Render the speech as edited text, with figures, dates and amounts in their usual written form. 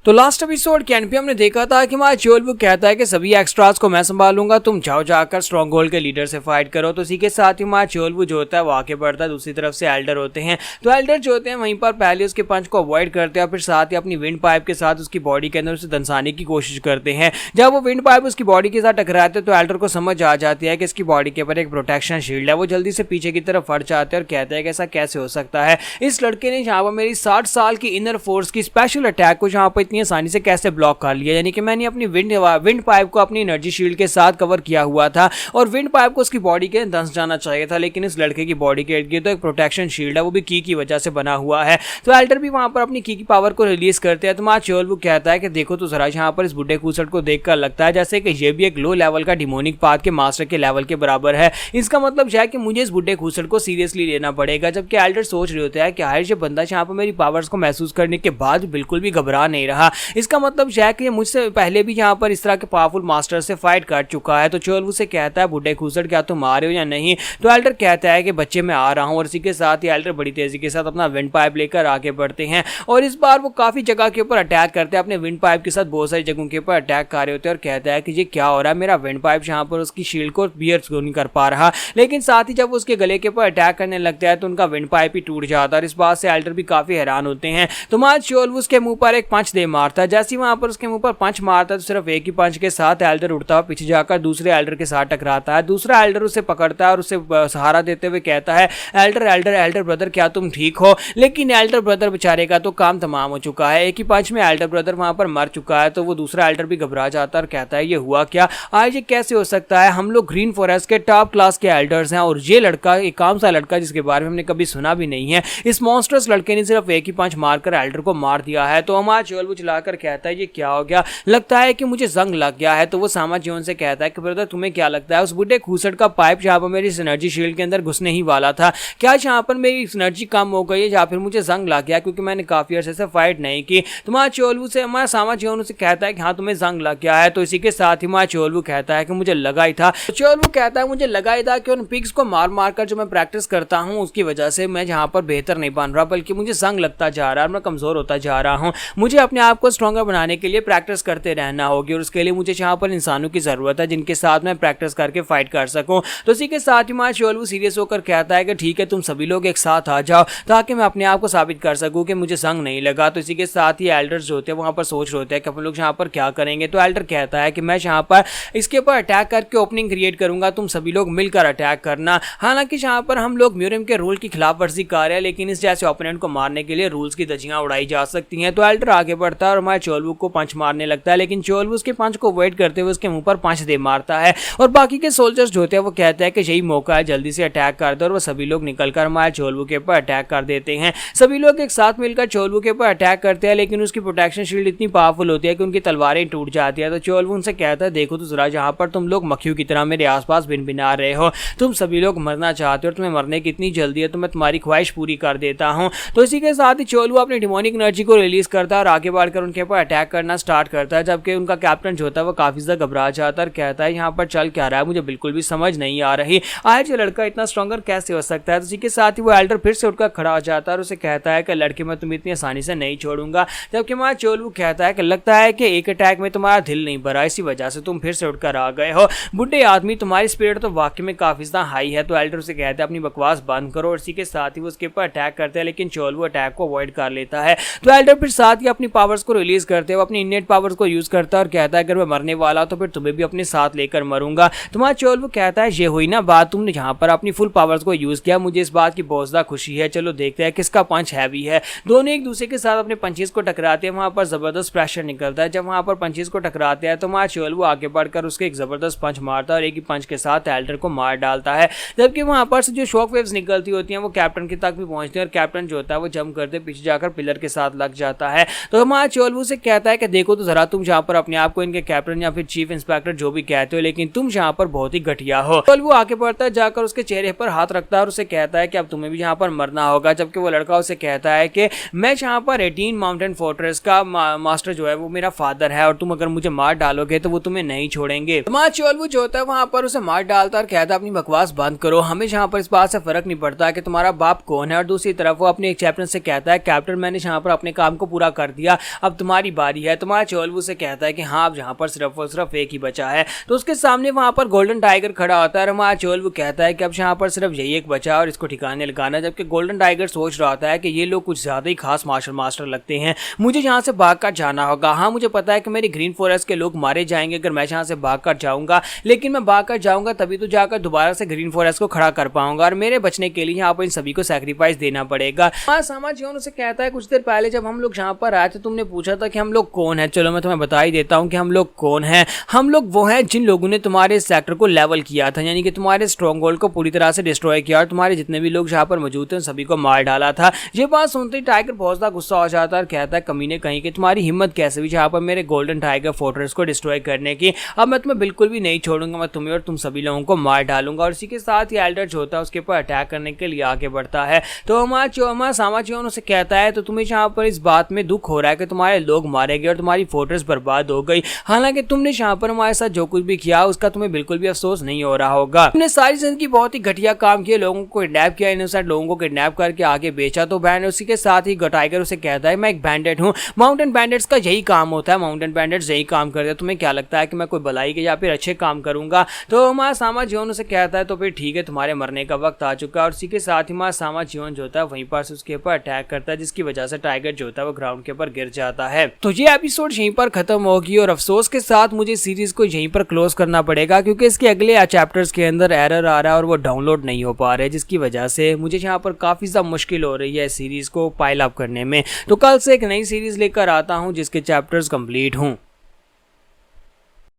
तो last episode के and पे हमने देखा था कि हमारा जोएल वो कहता है कि सभी एक्स्ट्रास को मैं संभालूंगा, तुम जाओ जाकर स्ट्रॉन्ग होल्ड के लीडर से फाइट करो। तो इसी के साथ ही हमारा जोएल वो जो होता है वो आगे बढ़ता है। दूसरी तरफ से एल्डर होते हैं, तो एल्डर जो होते हैं वहीं पर पहले उसके पंच को अवॉइड करते हैं और फिर साथ ही अपनी विंड पाइप के साथ उसकी बॉडी के अंदर उसे दंसाने की कोशिश करते हैं। जब वो विंड पाइप उसकी बॉडी के साथ टकराते हैं तो एल्डर को समझ आ जाती है कि इसकी बॉडी के ऊपर एक प्रोटेक्शन शील्ड है। वो जल्दी से पीछे की तरफ हट जाते हैं और कहते हैं कि ऐसा कैसे हो सकता है, इस लड़के ने जहाँ पर मेरी 60 साल की इनर फोर्स की स्पेशल अटैक को जहाँ पर इतनी आसानी से कैसे ब्लॉक कर लिया। यानी कि मैंने अपनी विंड पाइप को अपनी एनर्जी शील्ड के साथ कवर किया हुआ था और विंड पाइप को उसकी बॉडी के धंस जाना चाहिए था, लेकिन इस लड़के की बॉडी के इर्द गिर्द तो एक प्रोटेक्शन शील्ड है, वो भी की वजह से बना हुआ है। तो एल्डर भी वहां पर अपनी की पावर को रिलीज करते हैं। तो मां जोएल वो कहता है कि देखो तो जरा यहाँ पर इस बुड्ढे खूसट को देखकर लगता है जैसे कि ये भी एक लो लेवल का डिमोनिक पाथ के मास्टर के लेवल के बराबर है। इसका मतलब है कि मुझे इस बुड्ढे खूसट को सीरियसली लेना पड़ेगा। जबकि एल्डर सोच रहे होते हैं कि हायर ये बंदा यहाँ पर मेरी पावर्स को महसूस करने के बाद बिल्कुल भी घबरा नहीं रहा, इसका मतलब है कि मुझसे पहले भी यहाँ पर इस तरह के पावरफुल मास्टर से फाइट कर चुका है। तो जोएल उसे कहता है बुड्ढे खूसट क्या तुम आ रहे हो या नहीं। तो एल्डर कहता है कि बच्चे मैं आ रहा हूँ और इसी के साथ ही एल्डर बड़ी तेजी के साथ अपना विंड पाइप लेकर आगे बढ़ते हैं और इस बार वो काफी जगह के ऊपर अटैक करते हैं। अपने विंड पाइप के साथ बहुत सारी जगहों के ऊपर अटैक कर रहे होते हैं और कहता है कि ये क्या हो रहा है, मेरा विंड पाइप यहाँ पर उसकी शील्ड को बियर नहीं कर पा रहा। लेकिन साथ ही जब उसके गले के ऊपर अटैक करने लगता है तो उनका विंड पाइप ही टूट जाता है और इस बात से एल्डर भी काफी हैरान होते हैं। तो मां जोएल उसके मुंह पर एक पंच दे मारता है। जैसे ही वहां पर उसके मुंह पर पंच मारता है तो सिर्फ एक ही पंच के साथ एल्डर उड़ता हुआ पीछे जाकर दूसरे एल्डर के साथ टकराता है। दूसरा एल्डर उसे पकड़ता है और उसे सहारा देते हुए कहता है एल्डर एल्डर एल्डर ब्रदर क्या तुम ठीक हो। लेकिन एल्डर ब्रदर बेचारे का तो काम तमाम हो चुका है, एक ही पंच में एल्डर ब्रदर वहां पर मर चुका है। तो वो दूसरा एल्डर भी घबरा जाता है और कहता है ये हुआ क्या, आज ये कैसे हो सकता है, हम लोग ग्रीन फॉरेस्ट के टॉप क्लास के एल्डर्स हैं और ये लड़का एक काम सा लड़का जिसके बारे में हमने कभी सुना भी नहीं है, इस मॉन्स्टर्स लड़के ने सिर्फ एक ही पंच मारकर एल्डर को मार दिया है। तो हमारा जोएल वो चलाकर कहता है ये क्या हो गया, लगता है कि मुझे जंग लग गया है। तो वो सामा जोन से कहता है कि ब्रदर तुम्हें क्या लगता है, उस बुड्ढे खूसट का पाइप जहाँ पर मेरी एनर्जी शील्ड के अंदर घुसने ही वाला था, क्या यहाँ पर मेरी एनर्जी कम हो गई है या फिर मुझे जंग लग गया क्योंकि मैंने काफी अर्से से फाइट नहीं की। तुम्हारा जोएल से हमारा सामा जोन से कहता है कि हाँ तुम्हें जंग लग गया है। तो इसी के साथ ही हमारा जोएल कहता है कि मुझे लगा ही था। जोएल कहता है मुझे लगा ही था कि उन पिग्स को मार मार कर जो मैं प्रैक्टिस करता हूँ उसकी वजह से मैं यहाँ पर बेहतर नहीं बन रहा, बल्कि मुझे जंग लगता जा रहा है, मैं कमजोर होता जा रहा हूँ। मुझे अपने आप को स्ट्रॉन्गर बनाने के लिए प्रैक्टिस करते रहना होगी और उसके लिए मुझे यहाँ पर इंसानों की जरूरत है जिनके साथ मैं प्रैक्टिस करके फाइट कर सकूं। तो इसी के साथ ही हमारा जोएल सीरियस होकर कहता है कि ठीक है तुम सभी लोग एक साथ आ जाओ ताकि मैं अपने आप को साबित कर सकूं कि मुझे जंग नहीं लगा। तो इसी के साथ ही एल्डर्स जो होते हैं वहां पर सोच रहे होते हैं कि अपन लोग यहाँ पर क्या करेंगे। तो एल्डर कहता है कि मैं यहाँ पर इसके ऊपर अटैक करके ओपनिंग क्रिएट करूंगा, तुम सभी लोग मिलकर अटैक करना। हालांकि यहाँ पर हम लोग म्यूरियम के रूल की खिलाफ वर्जी कर रहे हैं, लेकिन इस जैसे ओपोनेंट को मारने के लिए रूल्स की धज्जियां उड़ाई जा सकती हैं। तो एल्डर आगे बढ़ता है और हमारे जोएल को पंच मारने लगता है, लेकिन जोएल उसके पंच को अवॉइड करते हुए उसके मुंह पर पंच दे मारता है और बाकी के सोल्जर्स जो होते हैं वो कहते हैं कि यही मौका है, जल्दी से अटैक कर दो। और वो सभी लोग निकलकर हमारे जोएल के ऊपर अटैक कर देते हैं। सभी लोग एक साथ मिलकर जोएल के ऊपर अटैक करते हैं, लेकिन उसकी प्रोटेक्शन शील्ड इतनी पावरफुल होती है कि उनकी तलवारें टूट जाती है। तो जोएल उनसे कहता है देखो तो जरा जहाँ पर तुम लोग मक्खियों की तरह मेरे आसपास भिन-भिना रहे हो, तुम सभी लोग मरना चाहते हो और तुम्हें मरने की इतनी जल्दी है तो मैं तुम्हारी ख्वाहिश पूरी कर देता हूँ। तो इसी के साथ ही जोएल अपनी डिमोनिक एनर्जी को रिलीज करता है और आगे बढ़कर उनके ऊपर अटैक करना स्टार्ट करता है। जबकि उनका कैप्टन जो होता है वो काफी ज्यादा घबरा जाता है और कहता है यहाँ पर चल क्या रहा है, मुझे बिल्कुल भी समझ नहीं आ रही, आज ये लड़का इतना स्ट्रॉन्गर कैसे हो सकता है। तो इसी के साथ ही वो एल्डर फिर से उठकर खड़ा हो जाता है और उसे कहता है कि लड़के मैं तुम्हें इतनी आसानी से नहीं छोड़ूंगा। जबकि हमारा जोएल कहता है कि लगता है कि एक अटैक में तुम्हारा दिल नहीं भरा, इसी वजह से तुम फिर से उठकर आ गए हो। बुड्ढे आदमी तुम्हारी स्पिरिट तो वाकई में काफी ज्यादा हाई है। तो एल्डर उसे कहता है अपनी बकवास बंद करो और इसी के साथ ही वो उसके ऊपर अटैक करते हैं, लेकिन जोएल अटैक को अवॉइड कर लेता है। तो एल्डर फिर साथ ही अपनी पावर्स को रिलीज करते हुए अपनी इनेट पावर्स को यूज करता है और कहता है अगर मैं मरने वाला तो फिर तुम्हें भी अपने साथ लेकर मरूंगा। तुम्हारा जोएल कहता है ये हुई ना बात, तुमने यहाँ पर अपनी फुल पावर्स को यूज किया, मुझे इस बात की बहुत ज्यादा खुशी है। चलो देखते हैं किसका पंच हैवी है। दोनों एक दूसरे के साथ अपने पंचेस को टकराते हैं, वहां पर जबरदस्त प्रेशर निकलता है। जब वहां पर पंचेस को टकराते हैं तो हमारा जोएल आगे बढ़कर उसके एक जबरदस्त पंच मारता है और एक ही पंच के साथ एल्डर को मार डालता है। जबकि वहां पर से जो शॉक वेव्स निकलती होती हैं वो कैप्टन के तक भी पहुंचती है और कैप्टन जो होता है वो जंप करते पीछे जाकर पिलर के साथ लग जाता है। तो हमारा जोएल से कहता है कि देखो तो जरा तुम जहाँ पर अपने आप को इनके कैप्टन या फिर चीफ इंस्पेक्टर जो भी कहते हो, लेकिन तुम यहाँ पर बहुत ही घटिया हो। जोएल आगे बढ़ता है, जाकर उसके चेहरे पर हाथ रखता है और उसे कहता है कि अब तुम्हें भी यहाँ पर मरना होगा। जबकि वो लड़का उसे कहता है कि मैं यहाँ पर 18 माउंटेन फोर्ट्रेस का मास्टर जो है वो मेरा फादर है और तुम अगर मुझे मार डालोगे तो वो तुम्हें नहीं छोड़ेंगे। हमारा जोएल जो होता है वहां पर उसे मार डालता है और कहता है अपनी बकवास बंद करो, हमें यहाँ पर इस बात से फर्क नहीं पड़ता कि तुम्हारा बाप कौन है। और दूसरी तरफ वो अपने एक कैप्टन से कहता है कैप्टन मैंने यहाँ पर अपने काम को पूरा कर दिया, अब तुम्हारी बारी है। तुम्हारा चोलवू से कहता है कि हाँ अब यहाँ पर सिर्फ और सिर्फ एक ही बचा है। तो उसके सामने वहाँ पर गोल्डन टाइगर खड़ा होता है और हमारा चोलवू कहता है कि अब यहाँ पर सिर्फ यही एक बचा है और इसको ठिकाने लगाना। जबकि गोल्डन टाइगर सोच रहा होता है कि ये लोग कुछ ज़्यादा ही खास मार्शल मास्टर लगते हैं, मुझे यहाँ से भागकर जाना होगा। हाँ मुझे पता है कि मेरे ग्रीन फॉरेस्ट के लोग मारे जाएंगे अगर मैं यहाँ से भागकर जाऊँगा, लेकिन मैं भागकर जाऊँगा तभी तो जाकर दोबारा से ग्रीन फॉरेस्ट को खड़ा कर पाऊंगा और मेरे बचने के लिए यहाँ पर इन सभी को सैक्रिफाइस देना पड़ेगा। सामा जियोन उसे कहता है कुछ देर पहले जब हम लोग यहाँ पर आए थे तुमने पूछा था कि हम लोग कौन है। चलो मैं तुम्हें बता ही देता हूँ कि हम लोग कौन है। हम लोग वो हैं जिन लोगों ने तुम्हारे सेक्टर को लेवल किया था, यानी कि तुम्हारे स्ट्रॉन्ग होल्ड को पूरी तरह से डिस्ट्रॉय किया और तुम्हारे जितने भी लोग यहाँ पर मौजूद थे सभी को मार डाला था। ये बात सुनते ही टाइगर बहुत ज्यादा गुस्सा हो जाता है और कहता है कमीने कहीं कि तुम्हारी हिम्मत कैसे हुई यहाँ पर मेरे गोल्डन टाइगर फोर्ट्रेस को डिस्ट्रॉय करने की। अब मैं तुम्हें बिल्कुल भी नहीं छोड़ूंगा, मैं तुम्हें और तुम सभी लोगों को मार डालूंगा। और इसी के साथ ही एल्डर जो होता है उसके ऊपर अटैक करने के लिए आगे बढ़ता है। तो हमारा सामा जियोन उसे कहता है तो तुम्हें यहाँ पर इस बात में दुख हो रहा है कि तुम्हारे लोग मारे गए और तुम्हारी फोर्ट्रेस बर्बाद हो गई, हालांकि तुमने यहाँ पर हमारे साथ जो कुछ भी किया उसका तुम्हें बिल्कुल भी अफसोस नहीं हो रहा होगा। तुमने सारी जिंदगी बहुत ही घटिया काम किए, लोगों को किडनैप किया, इनोसेंट लोगों को किडनैप करके आगे बेचा। तो बैंड उसी के साथ ही टाइगर उसे कहता है मैं एक बैंडेट हूँ, माउंटेन बैंडेट्स का यही काम होता है, माउंटेन बैंडेट्स यही काम करते हैं, तुम्हें क्या लगता है कि मैं कोई भलाई के या फिर अच्छे काम करूंगा। तो हमारा सामा जियोन उसे कहता है तो फिर ठीक है तुम्हारे मरने का वक्त आ चुका है। और इसी के साथ ही हमारा सामा जियोन जो होता है वहीं पर उसके ऊपर अटैक करता है जिसकी वजह से टाइगर जो होता है वो ग्राउंड के ऊपर गिर जाता है। तो ये एपिसोड यहीं पर खत्म होगी और अफसोस के साथ मुझे सीरीज को यहीं पर क्लोज करना पड़ेगा क्योंकि इसके अगले चैप्टर्स के अंदर एरर आ रहा है और वो डाउनलोड नहीं हो पा रहे, जिसकी वजह से मुझे यहाँ पर काफी ज्यादा मुश्किल हो रही है सीरीज को पाइल अप करने में। तो कल से एक नई सीरीज लेकर आता हूँ जिसके चैप्टर्स कंप्लीट हों।